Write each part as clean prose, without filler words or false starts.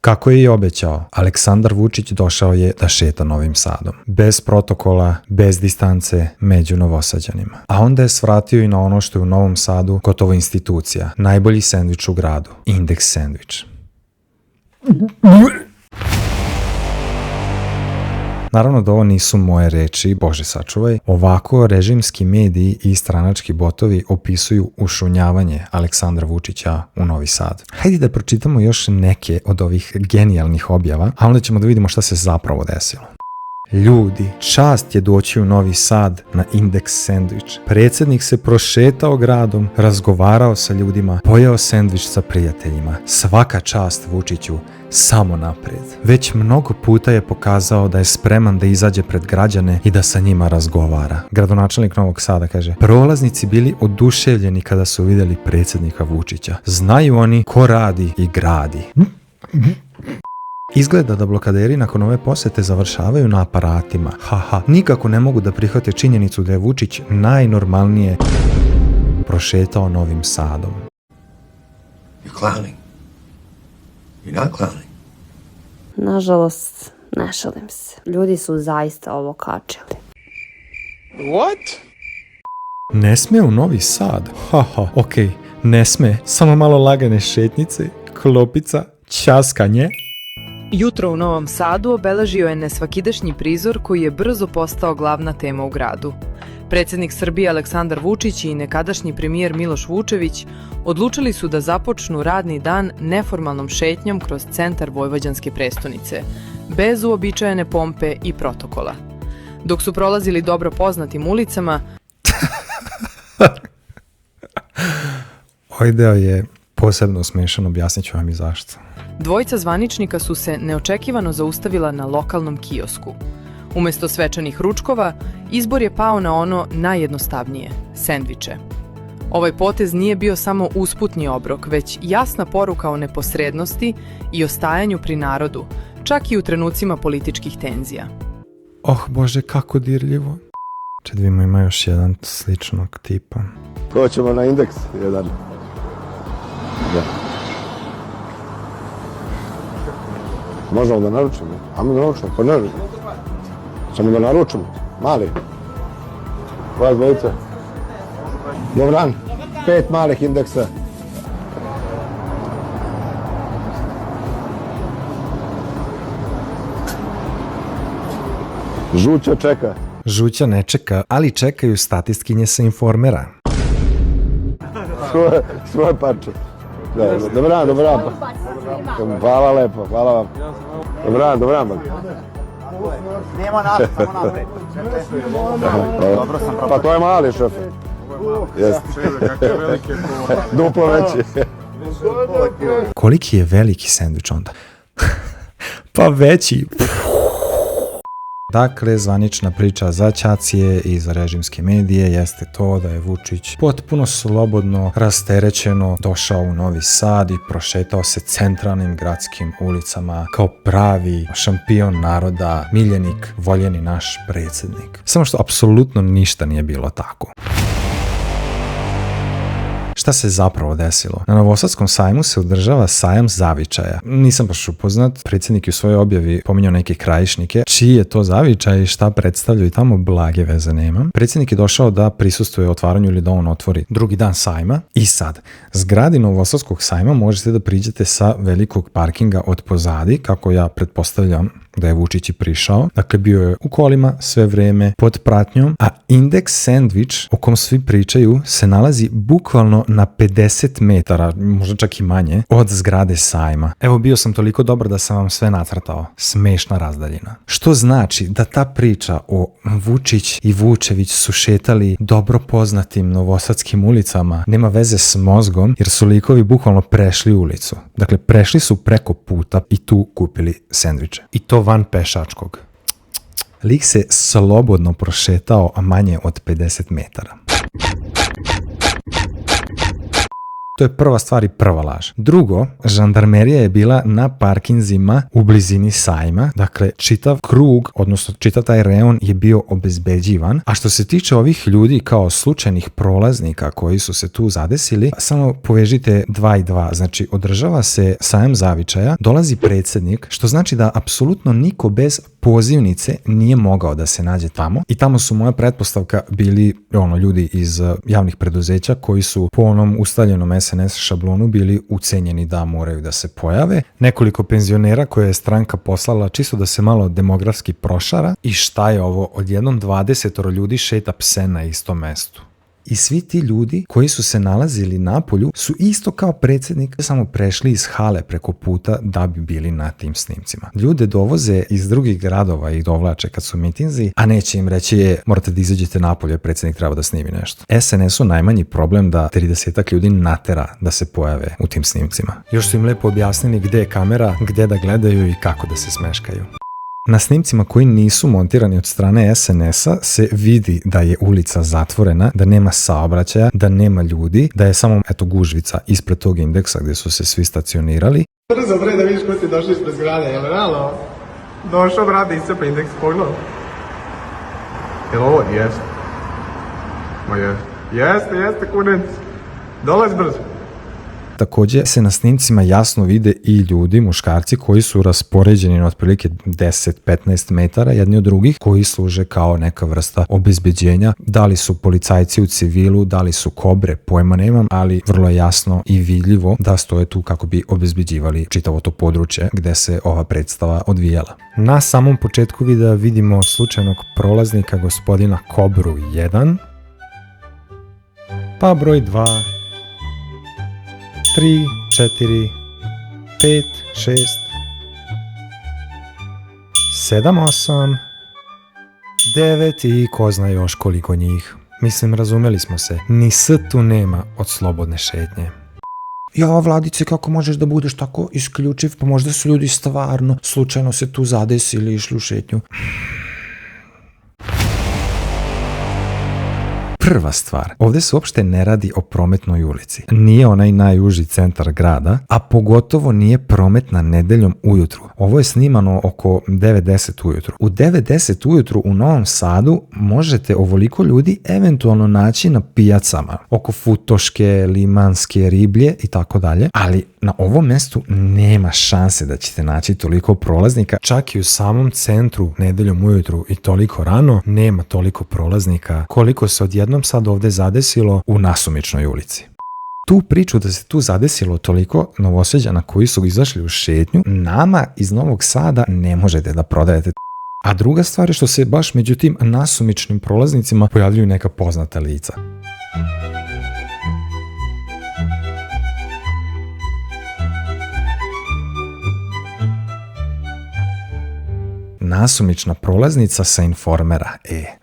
Kako je i obećao, Aleksandar Vučić došao je da šeta Novim Sadom. Bez protokola, bez distance među Novosađanima. A onda je svratio i na ono što je u Novom Sadu gotovo institucija. Najbolji sendvič u gradu. Indeks sendvič. Naravno da ovo nisu moje reči, Bože sačuvaj. Ovako režimski mediji i stranački botovi opisuju ušunjavanje Aleksandra Vučića u Novi Sad. Hajde da pročitamo još neke od ovih genijalnih objava, a onda ćemo da vidimo šta se zapravo desilo. Ljudi, čast je doći u Novi Sad na Indeks sendvič. Predsjednik se prošetao gradom, razgovarao sa ljudima, pojeo sendvič sa prijateljima. Svaka čast Vučiću, samo naprijed. Već mnogo puta je pokazao da je spreman da izađe pred građane i da sa njima razgovara. Gradonačelnik Novog Sada kaže: prolaznici bili oduševljeni kada su vidjeli predsjednika Vučića. Znaju oni ko radi i gradi. Izgleda da blokaderi nakon ove posjete završavaju na aparatima. Haha, nikako ne mogu da prihvate činjenicu da je Vučić najnormalnije prošetao Novim Sadom. You're clowning. You're not clowning. Nažalost, ne šalim se. Ljudi su zaista ovo kačili. What? Ne sme u Novi Sad? Haha, okej, ne sme. Samo malo lagane šetnice, klopica, ćaskanje. Jutro u Novom Sadu obeležio je nesvakidašnji prizor koji je brzo postao glavna tema u gradu. Predsjednik Srbije Aleksandar Vučić i nekadašnji premijer Miloš Vučević odlučili su da započnu radni dan neformalnom šetnjom kroz centar vojvođanske prestonice, bez uobičajene pompe i protokola. Dok su prolazili dobro poznatim ulicama, Ovaj deo je posebno smešan, objasnit ću vam i zašto. dvojica zvaničnika su se neočekivano zaustavila na lokalnom kiosku. Umjesto svečanih ručkova, izbor je pao na ono najjednostavnije – sendviče. Ovaj potez nije bio samo usputni obrok, već jasna poruka o neposrednosti i ostajanju pri narodu, čak i u trenucima političkih tenzija. Oh Bože, kako dirljivo. Čedvimo ima još jedan sličnog tipa. Hoćemo na Indeks jedan. Da. Možemo da naručimo? Ajmo da naručimo, pa ne. Samo da naručimo. Mali. Vas dvojica. Dobar dan. 5 malih Indeksa. Žuća čeka. Žuća ne čeka, ali čekaju statistkinje sa Informera. Svoje parče. Dobar dan, dobar dan. Hvala lepo, hvala vam. Dobar dan, dobar dan. Nema nas, samo napred. Dobro sam Pa to je mali, šefe. Jeste. Duplo veći. Koliki je veliki sendvič onda? Pa veći. Dakle, zvanična priča za ćacije i za režimske medije jeste to da je Vučić potpuno slobodno, rasterećeno došao u Novi Sad i prošetao se centralnim gradskim ulicama kao pravi šampion naroda, miljenik, voljeni naš predsjednik. Samo što apsolutno ništa nije bilo tako. Šta se zapravo desilo? Na Novosadskom sajmu se održava sajam zavičaja. Nisam baš upoznat, predsjednik je u svojoj objavi pominjao neke krajišnike. Čiji je to zavičaj i šta predstavljaju tamo, blage veze nemam. Predsjednik je došao da prisustvuje otvaranju ili da on otvori drugi dan sajma. I sad, zgradi Novosadskog sajma možete da priđete sa velikog parkinga od pozadi, kako ja pretpostavljam da je Vučić i prišao. Dakle, bio je u kolima sve vreme pod pratnjom, a Indeks sendvič, o kom svi pričaju, se nalazi bukvalno na 50 metara, možda čak i manje, od zgrade sajma. Evo, bio sam toliko dobar da sam vam sve nacrtao. Smešna razdaljina. Što znači da ta priča o Vučić i Vučević su šetali dobro poznatim novosadskim ulicama nema veze s mozgom, jer su likovi bukvalno prešli ulicu. Dakle, prešli su preko puta i tu kupili sendviče. I to van pešačkog. Lik se slobodno prošetao, a manje od 50 metara. To je prva stvar i prva laž. Drugo, žandarmerija je bila na parkinzima u blizini sajma, dakle čitav krug, odnosno čitav taj reon je bio obezbeđivan, a što se tiče ovih ljudi kao slučajnih prolaznika koji su se tu zadesili, samo povežite 2 i 2, znači održava se sajam zavičaja, dolazi predsjednik, što znači da apsolutno niko bez pozivnice nije mogao da se nađe tamo i tamo su moja pretpostavka bili ljudi iz javnih preduzeća koji su po onom ustaljenom SNS šablonu bili ucenjeni da moraju da se pojave. Nekoliko penzionera koje je stranka poslala čisto da se malo demografski prošara i šta je ovo, odjednom 20 ljudi šeta pse na istom mestu. I svi ti ljudi koji su se nalazili napolju su isto kao predsjednik samo prešli iz hale preko puta da bi bili na tim snimcima. Ljude dovoze iz drugih gradova i dovlače kad su mitinzi, a neće im reći morate da izađete napolje, predsjednik treba da snimi nešto. SNS-u najmanji problem da 30 ljudi natera da se pojave u tim snimcima. Još su im lepo objasnili gde je kamera, gde da gledaju i kako da se smeškaju. Na snimcima koji nisu montirani od strane SNS-a se vidi da je ulica zatvorena, da nema saobraćaja, da nema ljudi, da je samo gužvica ispred tog indeksa gdje su se svi stacionirali. Brzo bre da vidiš ko ti došli ispred zgrade, jel realno? Došao brate iscepa indeks, pogledaj. Jel ovo? Jeste. Ma jeste kurac. Dolaz brzo. Također se na snimcima jasno vide i ljudi, muškarci koji su raspoređeni na otprilike 10-15 metara jedni od drugih, koji služe kao neka vrsta obezbeđenja. Da li su policajci u civilu, da li su kobre, pojma nemam, ali vrlo je jasno i vidljivo da stoje tu kako bi obezbeđivali čitavo to područje gde se ova predstava odvijala. Na samom početku videa vidimo slučajnog prolaznika gospodina Kobru 1, pa broj 2, 3, 4, 5, 6, 7, 8, 9 i ko zna još koliko njih. Mislim, razumeli smo se. Ni s tu nema od slobodne šetnje. Ja, Vladice, kako možeš da budeš tako isključiv? Pa možda su ljudi stvarno slučajno se tu zadesili i išli u šetnju. Prva stvar, ovdje se uopšte ne radi o prometnoj ulici. Nije onaj najuži centar grada, a pogotovo nije prometna nedeljom ujutru. Ovo je snimano oko 9-10 ujutru. U 9-10 ujutru u Novom Sadu možete ovoliko ljudi eventualno naći na pijacama, oko Futoške, Limanske, Riblje i tako dalje, ali na ovom mestu nema šanse da ćete naći toliko prolaznika, čak i u samom centru nedeljom ujutru i toliko rano nema toliko prolaznika koliko se odjednom sad ovdje zadesilo u nasumičnoj ulici. Tu priču da se tu zadesilo toliko Novosađana koji su izašli u šetnju, nama iz Novog Sada ne možete da prodajete. A druga stvar je što se baš među tim nasumičnim prolaznicima pojavljuju neka poznata lica. Nasumična prolaznica sa Informera.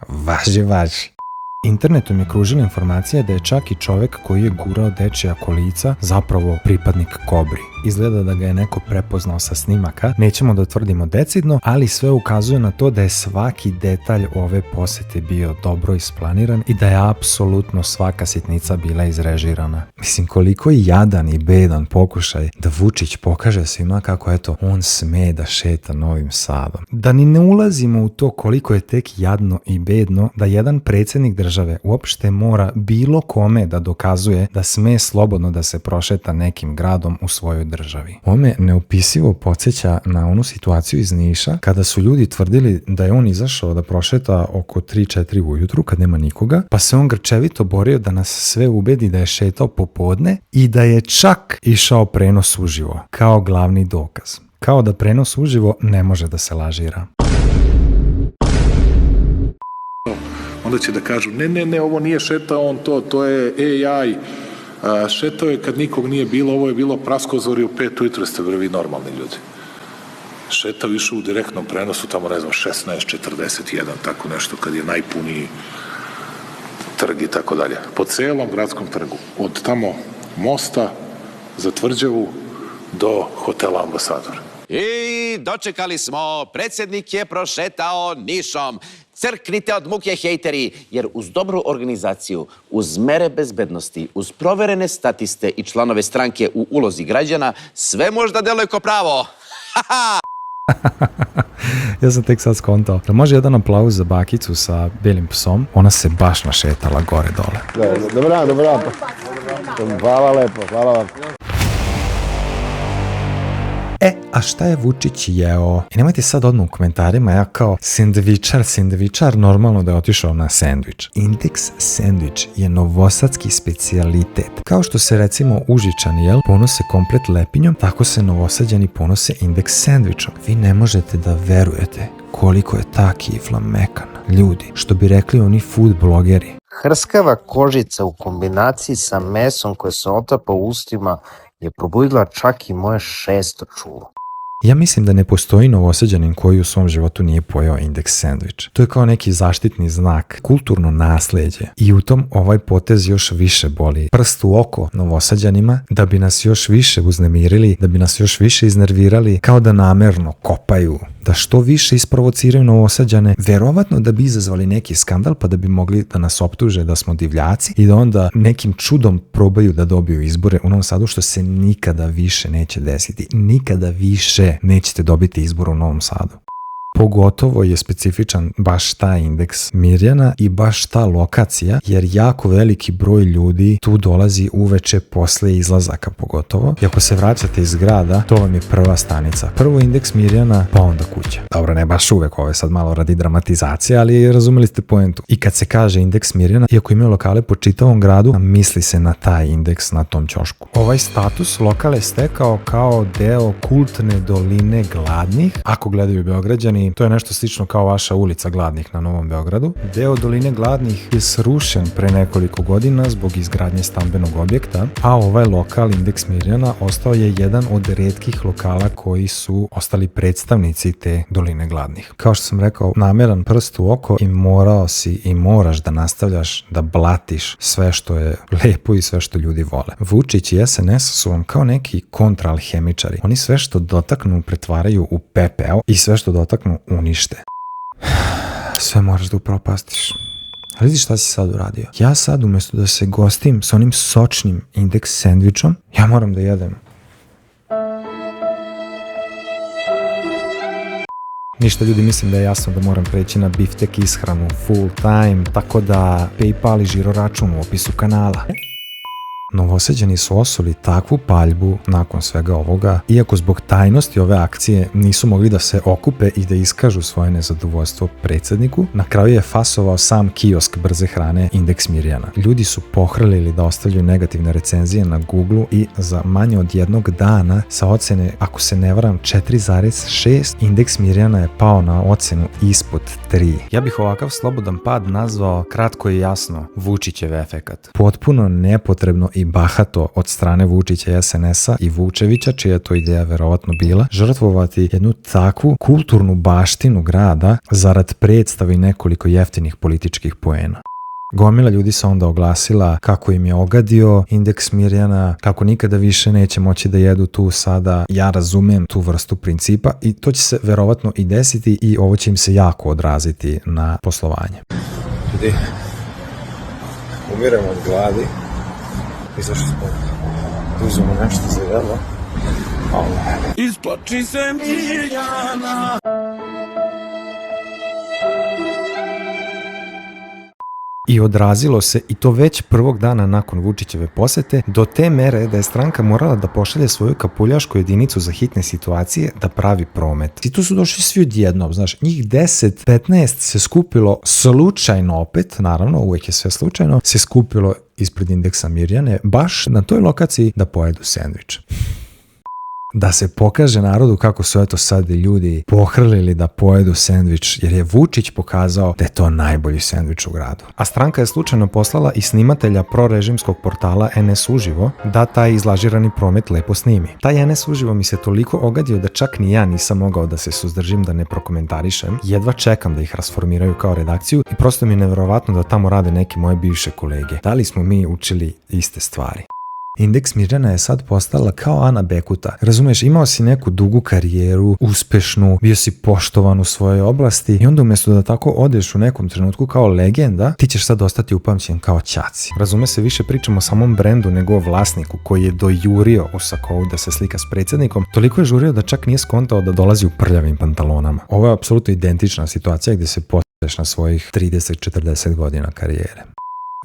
Važi. Internetom je kružila informacija da je čak i čovjek koji je gurao dečija kolica zapravo pripadnik Kobri. Izgleda da ga je neko prepoznao sa snimaka, nećemo da tvrdimo decidno, ali sve ukazuje na to da je svaki detalj ove posete bio dobro isplaniran i da je apsolutno svaka sitnica bila izrežirana. Mislim, koliko je jadan i bedan pokušaj da Vučić pokaže svima kako on sme da šeta Novim Sadom. Da ni ne ulazimo u to koliko je tek jadno i bedno da jedan predsjednik države uopšte mora bilo kome da dokazuje da sme slobodno da se prošeta nekim gradom u svojoj državi. Ovo me neopisivo podsjeća na onu situaciju iz Niša kada su ljudi tvrdili da je on izašao da prošeta oko 3-4 ujutru kad nema nikoga, pa se on grčevito borio da nas sve ubedi da je šetao popodne i da je čak išao prenos uživo kao glavni dokaz. Kao da prenos uživo ne može da se lažira. Onda će da kažu, ne, ovo nije šetao on to je AI, šetao je kad nikog nije bilo, ovo je bilo praskozori u 5 ujutru, ste vi normalni ljudi. Šetao išao u direktnom prenosu, tamo ne znam, 16:41, tako nešto, kad je najpuniji trg i tako dalje. Po celom gradskom trgu, od tamo mosta za Tvrđavu do hotela Ambasador. I dočekali smo, predsjednik je prošetao Nišom. Crknite od muke, hejteri, jer uz dobru organizaciju, uz mere bezbednosti, uz proverene statiste i članove stranke u ulozi građana, sve možda deluje ko pravo. Ja sam tek sad skontao. Da može jedan aplauz za bakicu sa belim psom? Ona se baš našetala gore dole. Dobra. Hvala lepo, hvala vam. A šta je Vučić jeo? I nemojte sad odmah u komentarima, ja kao sendvičar, normalno da je otišao na sendvič. Indeks sendvič je novosadski specijalitet. Kao što se recimo Užičani ponose komplet lepinjom, tako se Novosađani ponose indeks sendvičom. Vi ne možete da verujete koliko je ta kifla mekana. Ljudi, što bi rekli oni food blogeri. Hrskava kožica u kombinaciji sa mesom koje se otapa u ustima je probudila čak i moje 6. čulo. Ja mislim da ne postoji Novosađanin koji u svom životu nije pojeo indeks sendvič. To je kao neki zaštitni znak, kulturno naslijeđe. I u tom ovaj potez još više boli. Prst u oko Novosađanima da bi nas još više uznemirili, da bi nas još više iznervirali, kao da namerno kopaju, da što više isprovociraju Novosađane, verovatno da bi izazvali neki skandal pa da bi mogli da nas optuže da smo divljaci i da onda nekim čudom probaju da dobiju izbore u Novom Sadu, što se nikada više neće desiti. Nikada više nećete dobiti izbor u Novom Sadu. Pogotovo je specifičan baš taj indeks Mirjana i baš ta lokacija, jer jako veliki broj ljudi tu dolazi uveče posle izlazaka pogotovo. I ako se vraćate iz grada, to vam je prva stanica. Prvo indeks Mirjana, pa onda kuća. Dobro, ne baš uvek, ovo je sad malo radi dramatizacije, ali razumeli ste poentu. I kad se kaže indeks Mirjana, iako imaju lokale po čitavom gradu, misli se na taj indeks na tom ćošku. Ovaj status lokal je stekao kao deo kultne doline gladnih. Ako gledaju Beograđani, to je nešto slično kao vaša ulica Gladnih na Novom Beogradu. Deo doline Gladnih je srušen pre nekoliko godina zbog izgradnje stambenog objekta, a ovaj lokal indeks Mirjana ostao je jedan od retkih lokala koji su ostali predstavnici te doline Gladnih. Kao što sam rekao, nameran prst u oko i morao si i moraš da nastavljaš da blatiš sve što je lepo i sve što ljudi vole. Vučić i SNS su vam kao neki kontraalhemičari. Oni sve što dotaknu pretvaraju u pepeo i sve što dotaknu unište. Sve moraš da upropastiš. Ali vidiš šta si sad uradio? Ja sad umjesto da se gostim s onim sočnim indeks sendvičom, ja moram da jedem. Ništa ljudi, mislim da je jasno da moram preći na biftek ishranu full time, tako da PayPal i žiro račun u opisu kanala. Novosađani su osuli takvu paljbu nakon svega ovoga, iako zbog tajnosti ove akcije nisu mogli da se okupe i da iskažu svoje nezadovoljstvo predsjedniku, na kraju je fasovao sam kiosk brze hrane indeks Mirjana. Ljudi su pohrlili da ostavljaju negativne recenzije na Google i za manje od jednog dana sa ocene, ako se ne varam, 4,6, indeks Mirjana je pao na ocenu ispod 3. Ja bih ovakav slobodan pad nazvao, kratko i jasno, Vučićev efekat. Potpuno nepotrebno i bahato od strane Vučića, SNS-a i Vučevića, čija je to ideja verovatno bila, žrtvovati jednu takvu kulturnu baštinu grada zarad predstava i nekoliko jeftinih političkih poena. Gomila ljudi se onda oglasila kako im je ogadio indeks Mirjana, kako nikada više neće moći da jedu tu sada. Ja razumem tu vrstu principa i to će se verovatno i desiti i ovo će im se jako odraziti na poslovanje. Ljudi, umiremo od gladi. Izašli smo da uzmemo nešto za jedno. Isplači se Mirjana. I odrazilo se, i to već prvog dana nakon Vučićeve posete, do te mere da je stranka morala da pošalje svoju kapuljašku jedinicu za hitne situacije da pravi promet. I tu su došli svi odjednom, znaš, njih 10-15 se skupilo slučajno opet, naravno uvijek je sve slučajno, se skupilo ispred indeksa Mirjane, baš na toj lokaciji da pojedu sendvič. Da se pokaže narodu kako su eto sad ljudi pohrlili da pojedu sendvič, jer je Vučić pokazao da je to najbolji sendvič u gradu. A stranka je slučajno poslala i snimatelja prorežimskog portala NS Uživo da taj izlažirani promet lepo snimi. Taj NS Uživo mi se toliko ogadio da čak ni ja nisam mogao da se suzdržim da ne prokomentarišem. Jedva čekam da ih rasformiraju kao redakciju i prosto mi je neverovatno da tamo rade neke moje bivše kolege. Da li smo mi učili iste stvari? Indeks Mirjana je sad postala kao Ana Bekuta. Razumeš, imao si neku dugu karijeru, uspešnu, bio si poštovan u svojoj oblasti i onda umjesto da tako odeš u nekom trenutku kao legenda, ti ćeš sad ostati upamćen kao ćaci. Razume se, više pričamo o samom brendu nego o vlasniku koji je dojurio u Sakovu da se slika s predsjednikom. Toliko je žurio da čak nije skontao da dolazi u prljavim pantalonama. Ovo je apsolutno identična situacija gdje se postaveš na svojih 30-40 godina karijere.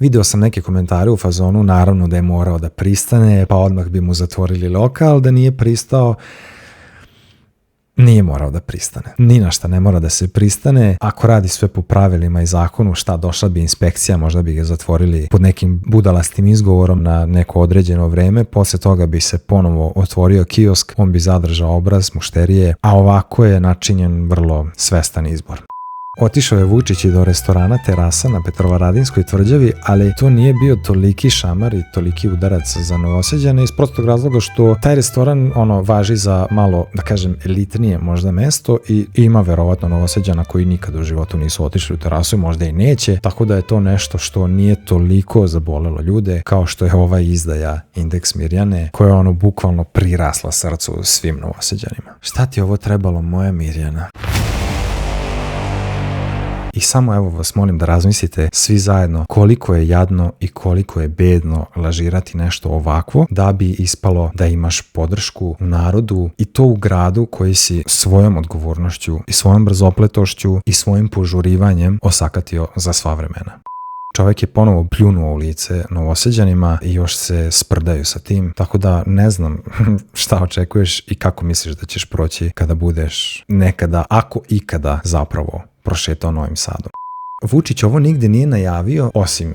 Video sam neke komentare u fazonu, naravno da je morao da pristane, pa odmah bi mu zatvorili lokal, da nije pristao. Nije morao da pristane. Ni na šta ne mora da se pristane. Ako radi sve po pravilima i zakonu, šta, došla bi inspekcija, možda bi ga zatvorili pod nekim budalastim izgovorom na neko određeno vreme, poslije toga bi se ponovo otvorio kiosk, on bi zadržao obraz mušterije, a ovako je načinjen vrlo svestan izbor. Otišao je Vučić i do restorana Terasa na Petrovaradinskoj tvrđavi, ali to nije bio toliki šamar i toliki udarac za Novosađane iz prostog razloga što taj restoran važi za malo, da kažem, elitnije možda mesto i ima verovatno Novosađana koji nikad u životu nisu otišli u Terasu i možda i neće, tako da je to nešto što nije toliko zabolelo ljude kao što je ova izdaja Indeks Mirjane koja je bukvalno prirasla srcu svim Novosađanima. Šta ti ovo trebalo, moja Mirjana? I samo evo vas molim da razmislite svi zajedno koliko je jadno i koliko je bedno lažirati nešto ovakvo da bi ispalo da imaš podršku u narodu i to u gradu koji si svojom odgovornošću i svojom brzopletošću i svojim požurivanjem osakatio za sva vremena. Čovjek je ponovo pljunuo u lice Novosađanima i još se sprdaju sa tim, tako da ne znam šta očekuješ i kako misliš da ćeš proći kada budeš nekada, ako ikada zapravo prošetao Novim Sadom. Vučić ovo nigde nije najavio, osim,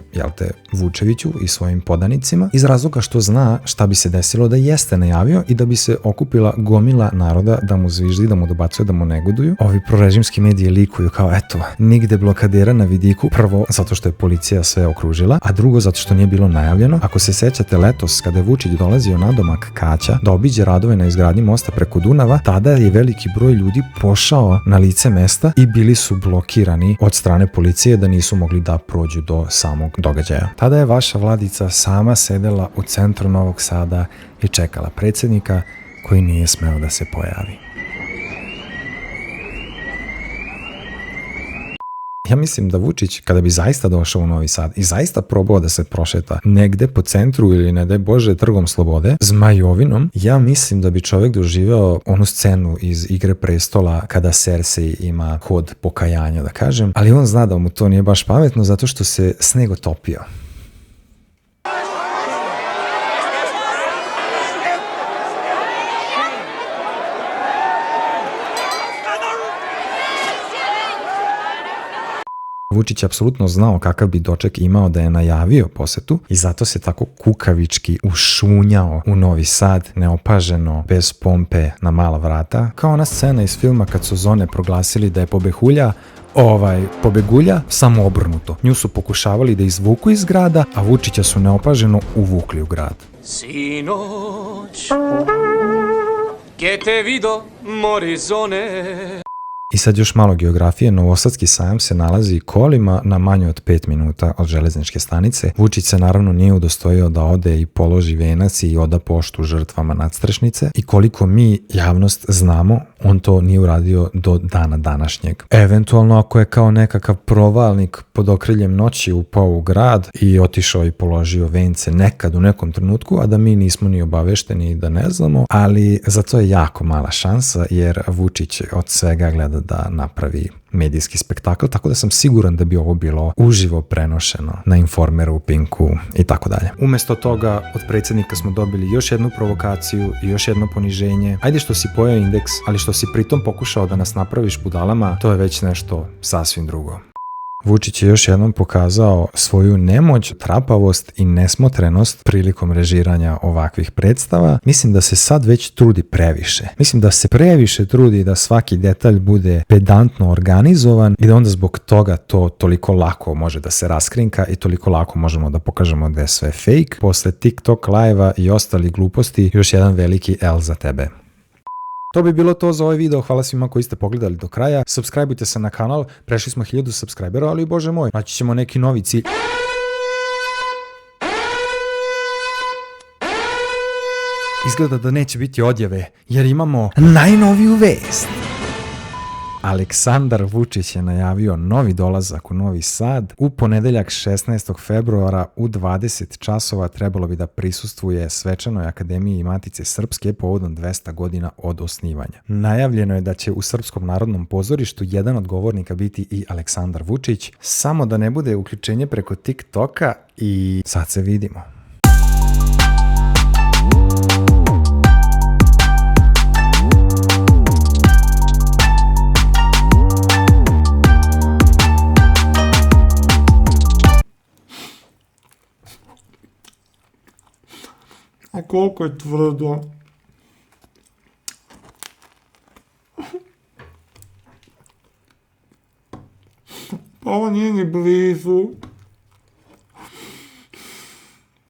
Vučeviću i svojim podanicima, iz razloga što zna šta bi se desilo da jeste najavio i da bi se okupila gomila naroda da mu zviždi, da mu dobacuje, da mu negoduju. Ovi prorežimski mediji likuju kao, eto, nigde blokadera na vidiku, prvo zato što je policija sve okružila, a drugo zato što nije bilo najavljeno. Ako se sećate letos, kada je Vučić dolazio na domak Kaća da obiđe radove na izgradnji mosta preko Dunava, tada je veliki broj ljudi pošao na lice mesta i bili su blokirani od strane policije da nisu mogli da prođu do samog događaja. Tada je vaša vladica sama sedela u centru Novog Sada i čekala predsjednika koji nije smeo da se pojavi. Ja mislim da Vučić, kada bi zaista došao u Novi Sad i zaista probao da se prošeta negde po centru ili ne daj Bože Trgom Slobode, Zmajovinom, ja mislim da bi čovjek doživeo onu scenu iz Igre prestola kada Cersei ima hod pokajanja, da kažem, ali on zna da mu to nije baš pametno zato što se sneg otopio. Vučić je apsolutno znao kakav bi doček imao da je najavio posetu i zato se tako kukavički ušunjao u Novi Sad, neopaženo, bez pompe, na mala vrata, kao ona scena iz filma kad su Zone proglasili da je pobegulja, samo obrnuto. Nju su pokušavali da izvuku iz grada, a Vučića su neopaženo uvukli u grad. Sinoć, che te vido, morizone. I sad još malo geografije, Novosadski sajam se nalazi kolima na manje od 5 minuta od železničke stanice. Vučić se naravno nije udostojio da ode i položi venac i oda poštu žrtvama nadstrešnice i koliko mi, javnost, znamo, on to nije uradio do dana današnjeg. Eventualno ako je kao nekakav provalnik pod okriljem noći upao u grad i otišao i položio vence nekad u nekom trenutku, a da mi nismo ni obavešteni i da ne znamo, ali za to je jako mala šansa jer Vučić od svega gleda da napravi medijski spektakl, tako da sam siguran da bi ovo bilo uživo prenošeno na Informeru, Pinku i tako dalje. Umjesto toga od predsjednika smo dobili još jednu provokaciju i još jedno poniženje. Ajde što si pojeo indeks, ali što si pritom pokušao da nas napraviš budalama, to je već nešto sasvim drugo. Vučić je još jednom pokazao svoju nemoć, trapavost i nesmotrenost prilikom režiranja ovakvih predstava. Mislim da se sad već trudi previše. Mislim da se previše trudi da svaki detalj bude pedantno organizovan i da onda zbog toga to toliko lako može da se raskrinka i toliko lako možemo da pokažemo da je sve fake. Posle TikTok live-a i ostali gluposti, još jedan veliki L za tebe. To bi bilo to za ovaj video, hvala svima koji ste pogledali do kraja, subscribeujte se na kanal, prešli smo 1000 subscribera, ali bože moj, naći ćemo neki novi cilj. Izgleda da neće biti odjave, jer imamo najnoviju vest. Aleksandar Vučić je najavio novi dolazak u Novi Sad. U ponedeljak 16. februara u 20 časova trebalo bi da prisustvuje Svečanoj akademiji Matice Srpske povodom 200 godina od osnivanja. Najavljeno je da će u Srpskom narodnom pozorištu jedan od govornika biti i Aleksandar Vučić, samo da ne bude uključenje preko TikToka i sad se vidimo. A koliko je tvrdo. Pa ovo nije ni blizu.